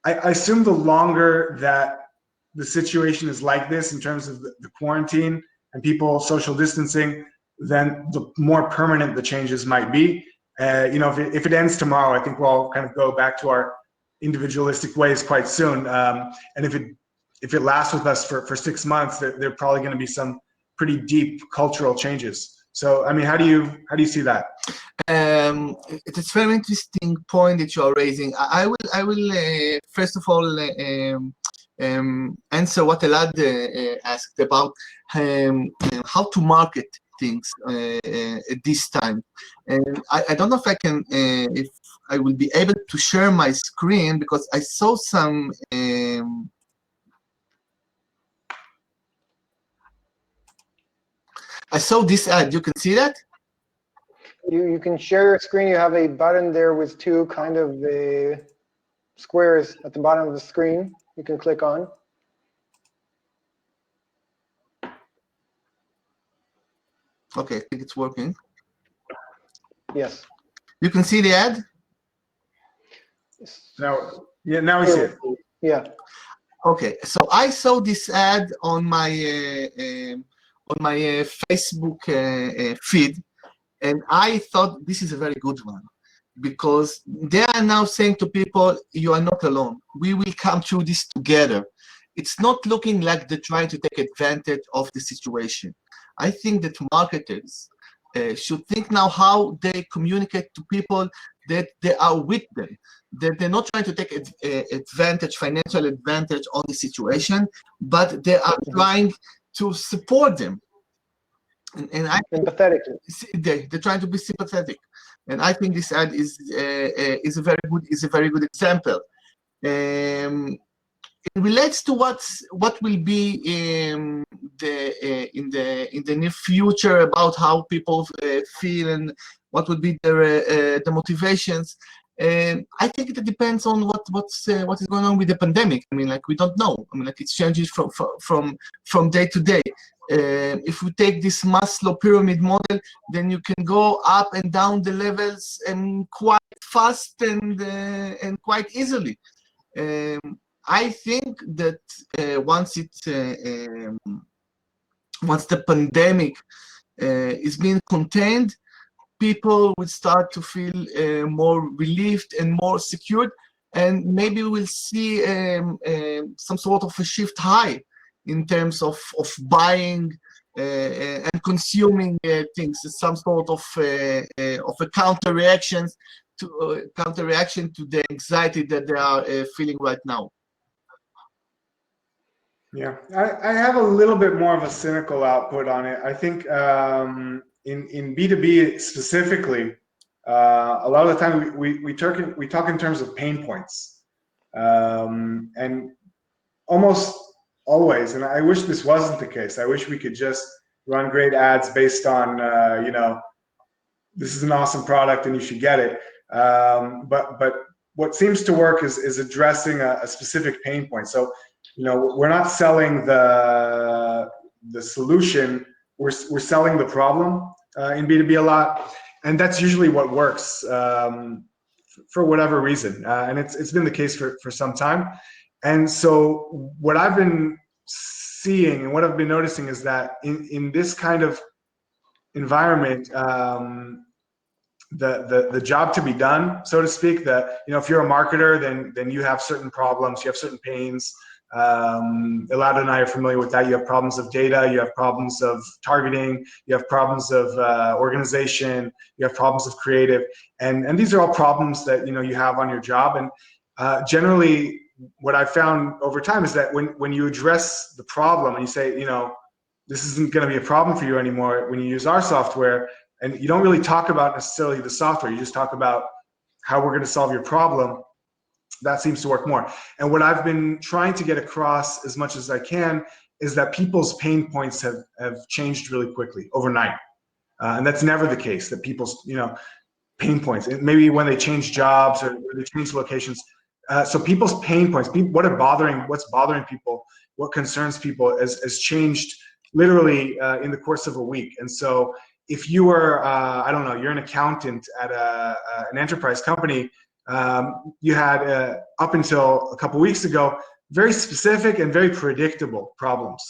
I assume the longer that the situation is like this in terms of the quarantine and people social distancing, then the more permanent the changes might be. You know, if it ends tomorrow, I think we'll all kind of go back to our individualistic ways quite soon. And if it lasts with us for 6 months, there are probably going to be some pretty deep cultural changes. So, I mean, how do you see that? It's a very interesting point that you are raising. I will first of all answer what Elad asked about how to market things at this time. And I don't know if I can, if I will be able to share my screen, because I saw some. I saw this ad. You can see that? You can share your screen. You have a button there with two kind of squares at the bottom of the screen. You can click on. Okay, I think it's working. Yes. You can see the ad? Now we see it. Yeah. Okay, so I saw this ad on my Facebook feed, and I thought this is a very good one, because they are now saying to people, you are not alone. We will come through this together. It's not looking like they're trying to take advantage of the situation. I think that marketers should think now how they communicate to people that they are with them, that they're not trying to take advantage, financial advantage on the situation, but they are trying to support them. And I Sympathetically. They're trying to be sympathetic, and I think this ad is a very good example. It relates to what will be in the near future about how people feel and what would be their the motivations. I think it depends on what is going on with the pandemic. I mean, like, we don't know. I mean, like, it changes from day to day. If we take this Maslow pyramid model, then you can go up and down the levels and quite fast and quite easily. I think that once the pandemic is being contained, people will start to feel more relieved and more secured, and maybe we'll see some sort of a shift high in terms of buying and consuming things, some sort of a counter reaction to the anxiety that they are feeling right now. Yeah, I have a little bit more of a cynical output on it. I think in B2B specifically, a lot of the time we talk in terms of pain points, and almost always, and I wish this wasn't the case. I wish we could just run great ads based on you know, this is an awesome product and you should get it. But what seems to work is addressing a specific pain point. So, you know, we're not selling the solution, we're selling the problem in B2B a lot, and that's usually what works for whatever reason, and it's been the case for some time. And so what I've been seeing and what I've been noticing is that in this kind of environment, the job to be done, so to speak, that, you know, if you're a marketer, then you have certain problems, you have certain pains. Elad and I are familiar with that. You have problems of data, you have problems of targeting, you have problems of organization, you have problems of creative, and these are all problems that, you know, you have on your job. And generally, what I found over time is that when you address the problem and you say, you know, this isn't going to be a problem for you anymore when you use our software, and you don't really talk about necessarily the software, you just talk about how we're going to solve your problem, that seems to work more. And what I've been trying to get across as much as I can is that people's pain points have changed really quickly overnight. And that's never the case, that people's, you know, pain points. Maybe when they change jobs or they change locations. So people's pain points, what's bothering people, what concerns people has changed literally in the course of a week. And so if you were, I don't know, you're an accountant at an enterprise company, you had up until a couple weeks ago, very specific and very predictable problems.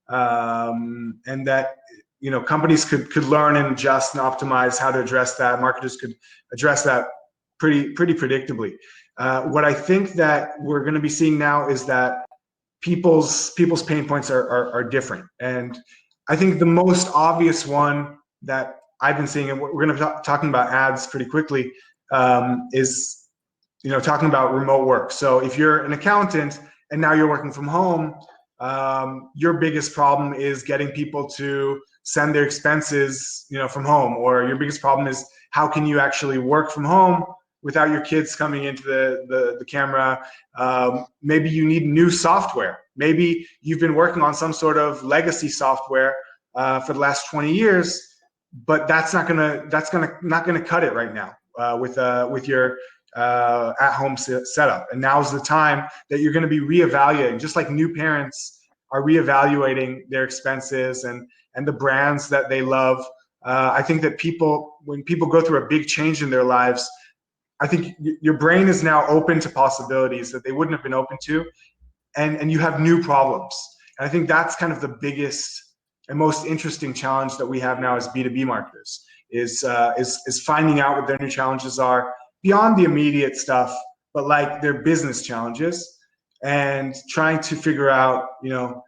And that, you know, companies could learn and adjust and optimize how to address that. Marketers could address that pretty predictably. What I think that we're going to be seeing now is that people's pain points are different. And I think the most obvious one that I've been seeing, and we're going to be talking about ads pretty quickly, is, you know, talking about remote work. So if you're an accountant and now you're working from home, your biggest problem is getting people to send their expenses, you know, from home, or your biggest problem is how can you actually work from home without your kids coming into the camera. Maybe you need new software. Maybe you've been working on some sort of legacy software for the last 20 years, but that's not gonna cut it right now with your at-home setup. And now's the time that you're going to be reevaluating, just like new parents are reevaluating their expenses and the brands that they love. I think that when people go through a big change in their lives, I think your brain is now open to possibilities that they wouldn't have been open to, and you have new problems. And I think that's kind of the biggest and most interesting challenge that we have now as B2B marketers is finding out what their new challenges are beyond the immediate stuff, but like their business challenges, and trying to figure out, you know,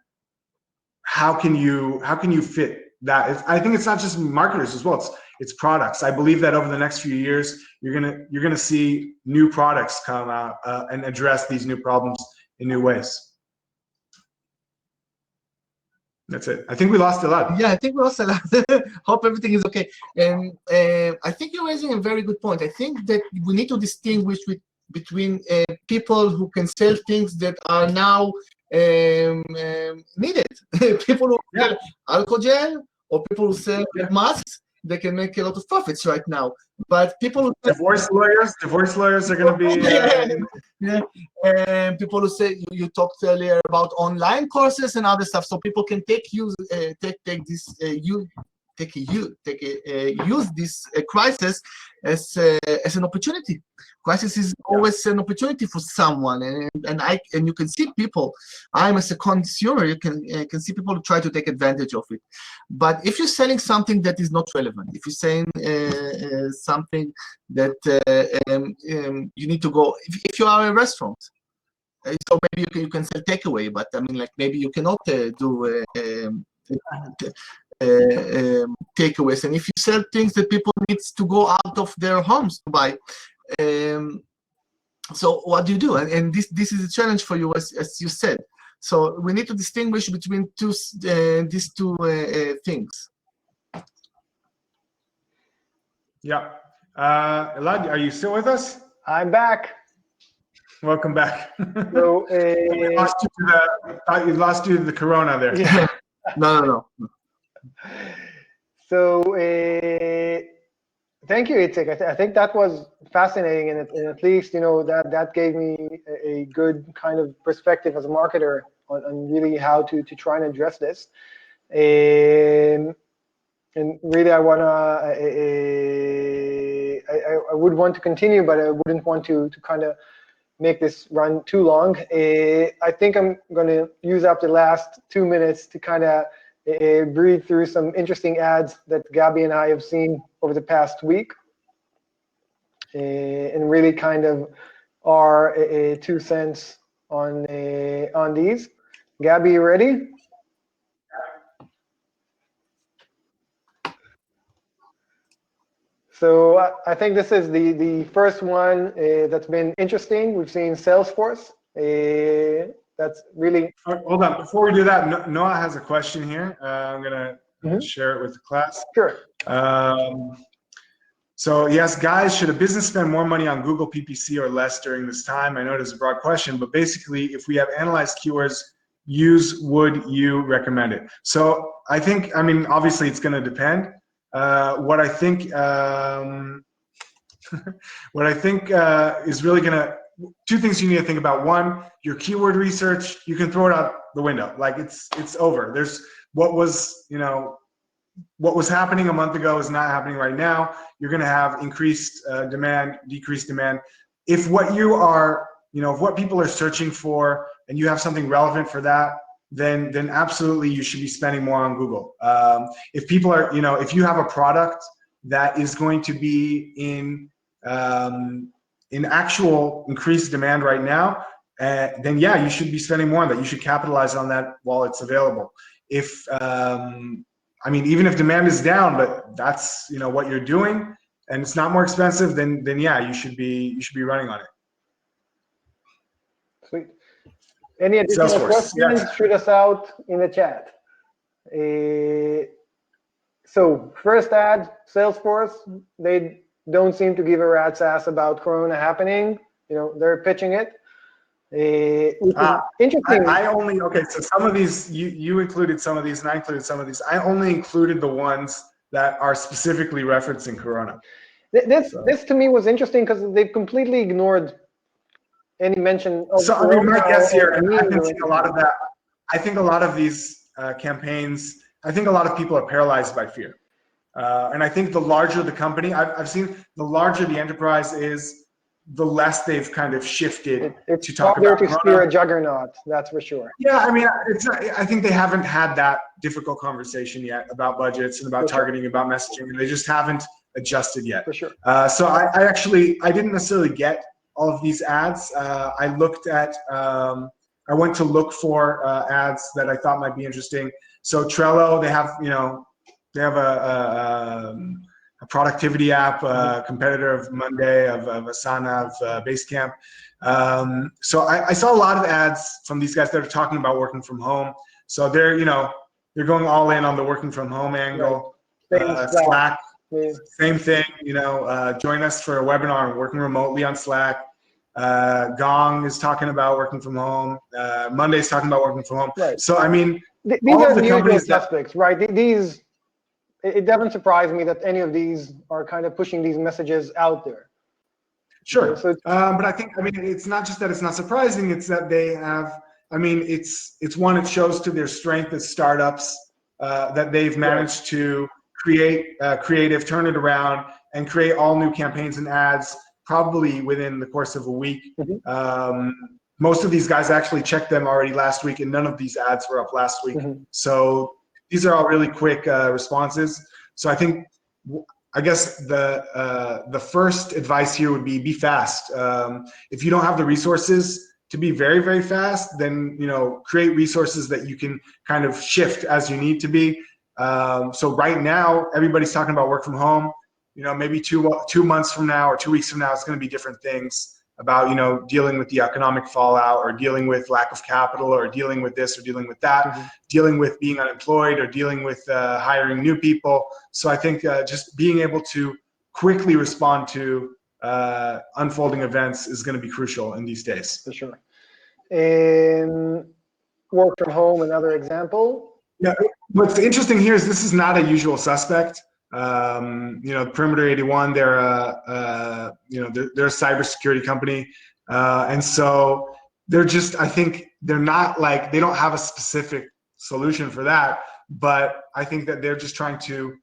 how can you fit that. I think it's not just marketers as well, it's products. I believe that over the next few years, you're gonna see new products come out and address these new problems in new ways. That's it. I think we lost Elad. Yeah, I think we lost Elad. Hope everything is okay. And I think you're raising a very good point. I think that we need to distinguish between people who can sell things that are now needed. People who sell alcohol gel, or people who sell masks, they can make a lot of profits right now. But people who divorce lawyers are going to be and people who say, you talked earlier about online courses and other stuff, so people can use this crisis as an opportunity. Crisis is always an opportunity for someone, and you can see people. I'm as a consumer, you can see people try to take advantage of it. But if you're selling something that is not relevant, if you're saying something that you need to go, if you are a restaurant, so maybe you can sell takeaway, but I mean, like, maybe you cannot do takeaways. And if you sell things that people need to go out of their homes to buy, so what do you do? And this is a challenge for you, as you said. So we need to distinguish between these two things. Yeah. Elad, are you still with us? I'm back. Welcome back. So we lost you to the corona there. Yeah. No. So thank you, Itsek. I think that was fascinating, and at least, you know, that gave me a good kind of perspective as a marketer on really how to try and address this. And really, I would want to continue, but I wouldn't want to kind of make this run too long. I think I'm going to use up the last 2 minutes to kind of breathe through some interesting ads that Gabby and I have seen over the past week, and really kind of our 2 cents on these. Gabby, you ready? So I think this is the first one that's been interesting. We've seen Salesforce. That's really... Hold on, before we do that, Noah has a question here. I'm gonna share it with the class. Sure. So yes, guys, should a business spend more money on Google PPC or less during this time? I know it is a broad question, but basically, if we have analyzed keywords, would you recommend it? So I think, I mean, obviously it's gonna depend. What I think what I think is really gonna, two things you need to think about. One, your keyword research, you can throw it out the window. Like it's over. There's what was, what was happening a month ago is not happening right now. You're gonna have increased demand, decreased demand. If what you are, if what people are searching for and you have something relevant for that, then absolutely you should be spending more on Google. If people are, if you have a product that is going to be in actual increased demand right now, then yeah, you should be spending more on that. You should capitalize on that while it's available. If I mean, even if demand is down, but that's what you're doing, and it's not more expensive, then yeah, you should be running on it. Sweet. Any additional Salesforce, questions? yes. Shoot us out in the chat. So first ad, Salesforce, they don't seem to give a rat's ass about Corona happening. They're pitching it. Interesting. I only, okay, so some of these, you included some of these and I included some of these. I only included the ones that are specifically referencing Corona. This to me was interesting because they've completely ignored any mention of So, Corona. I mean, my guess here, and I've been or seeing a lot of that. I think a lot of these campaigns, I think a lot of people are paralyzed by fear. And I think the larger the company, I've seen the larger the enterprise is, the less they've kind of shifted to talk about Corona. It's harder to steer a juggernaut, that's for sure. Yeah, I mean, I think they haven't had that difficult conversation yet about budgets and about targeting, about messaging, and they just haven't adjusted yet. For sure. So I didn't necessarily get all of these ads. I looked at, I went to look for ads that I thought might be interesting. So Trello, they have, they have a productivity app, competitor of Monday, of Asana, of Basecamp. So I saw a lot of ads from these guys that are talking about working from home. So they're, they're going all in on the working from home angle. Right. Slack, same thing, join us for a webinar on working remotely on Slack. Gong is talking about working from home. Monday's talking about working from home. Right. So, I mean, these are the usual suspects, right? It doesn't surprise me that any of these are kind of pushing these messages out there. Sure. Okay, so, but I think, it's not just that it's not surprising, it's that they have, it's one, it shows to their strength as startups that they've managed to create creative, turn it around, and create all new campaigns and ads probably within the course of a week. Mm-hmm. Most of these guys actually checked them already last week, and none of these ads were up last week. Mm-hmm. So these are all really quick responses. So I think, I guess the first advice here would be fast. If you don't have the resources to be very, very fast, then create resources that you can kind of shift as you need to be. So right now, everybody's talking about work from home. Maybe 2 months from now or 2 weeks from now, it's going to be different things about dealing with the economic fallout, or dealing with lack of capital, or dealing with this or dealing with that, mm-hmm. dealing with being unemployed, or dealing with hiring new people. So I think just being able to quickly respond to unfolding events is going to be crucial in these days. For sure. And work from home, another example. Yeah, what's interesting here is this is not a usual suspect. Perimeter 81, they're a cybersecurity company, and so they're just, I think they're not like, they don't have a specific solution for that, but I think that they're just trying to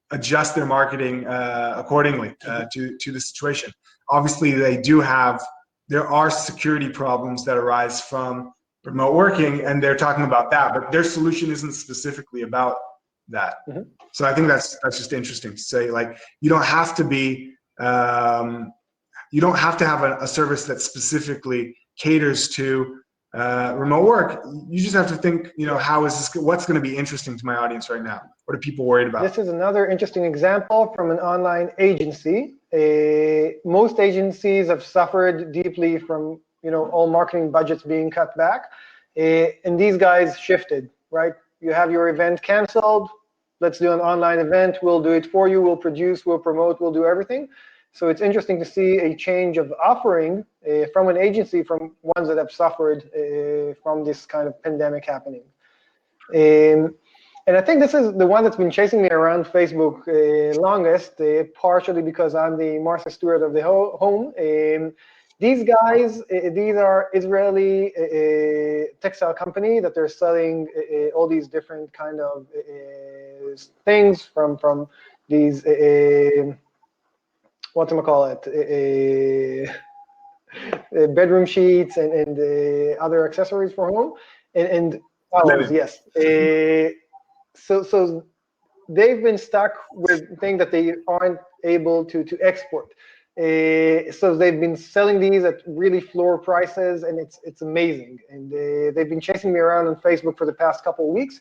adjust their marketing accordingly to the situation. Obviously, there are security problems that arise from remote working, and they're talking about that, but their solution isn't specifically about that. Mm-hmm. So I think that's just interesting to say, like, you don't have to be, you don't have to have a service that specifically caters to remote work. You just have to think, what's going to be interesting to my audience right now? What are people worried about? This is another interesting example from an online agency. Most agencies have suffered deeply from, all marketing budgets being cut back. And these guys shifted, right? You have your event canceled. Let's do an online event. We'll do it for you. We'll produce, we'll promote, we'll do everything. So it's interesting to see a change of offering from an agency, from ones that have suffered from this kind of pandemic happening. And I think this is the one that's been chasing me around Facebook longest, partially because I'm the master steward of the home. These guys, these are Israeli textile company that they're selling all these different kind of things from these, whatchamacallit, bedroom sheets and other accessories for home, and towels, yes. So they've been stuck with things that they aren't able to export. So they've been selling these at really floor prices, and it's amazing. And they've been chasing me around on Facebook for the past couple of weeks.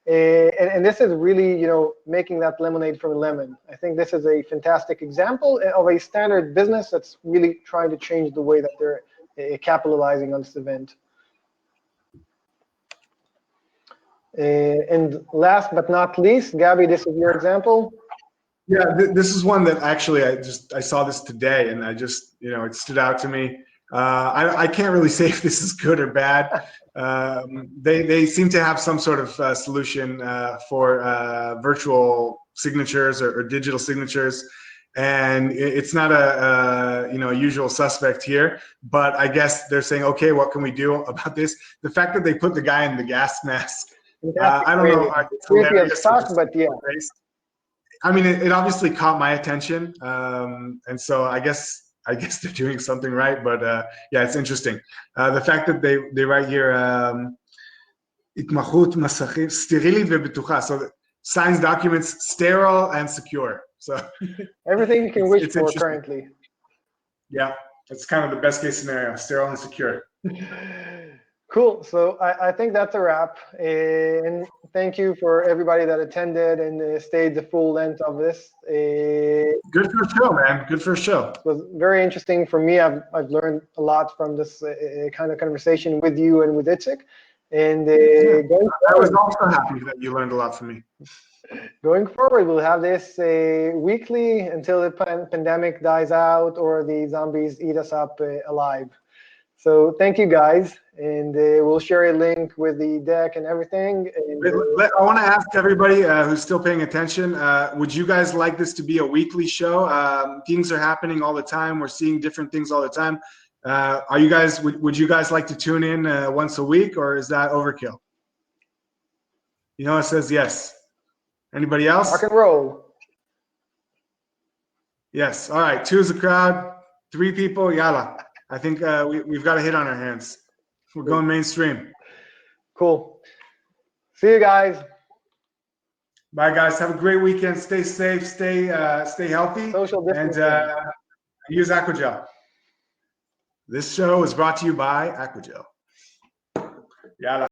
And this is really, making that lemonade from a lemon. I think this is a fantastic example of a standard business that's really trying to change the way that they're capitalizing on this event. And last but not least, Gabby, this is your example. Yeah, this is one that actually I saw this today, and I just, it stood out to me. I can't really say if this is good or bad. They seem to have some sort of solution for virtual signatures or digital signatures, and it's not a usual suspect here. But I guess they're saying, okay, what can we do about this? The fact that they put the guy in the gas mask, I don't know. It's hilarious. But yeah. I mean, it obviously caught my attention, and so I guess they're doing something right. But yeah, it's interesting. The fact that they write here, "Itmachut masachim sterilit vebetucha," so signs documents sterile and secure. So everything you can wish for currently. Yeah, it's kind of the best case scenario: sterile and secure. Cool. So I think that's a wrap. And thank you for everybody that attended and stayed the full length of this. Good for a show, man. Good for a show. It was very interesting for me. I've learned a lot from this kind of conversation with you and with Itsek. And I was also happy that you learned a lot from me. Going forward, we'll have this weekly until the pandemic dies out or the zombies eat us up alive. So thank you, guys, and we'll share a link with the deck and everything. And, I want to ask everybody who's still paying attention, would you guys like this to be a weekly show? Things are happening all the time. We're seeing different things all the time. Are you guys? Would you guys like to tune in once a week, or is that overkill? It says yes. Anybody else? Rock and roll. Yes. All right. 2 is the crowd. 3 people. Yalla. I think we've got a hit on our hands. We're going mainstream. Cool. See you guys. Bye, guys. Have a great weekend. Stay safe. Stay healthy. Social distancing. And use Aquagel. This show is brought to you by Aquagel. Yalla.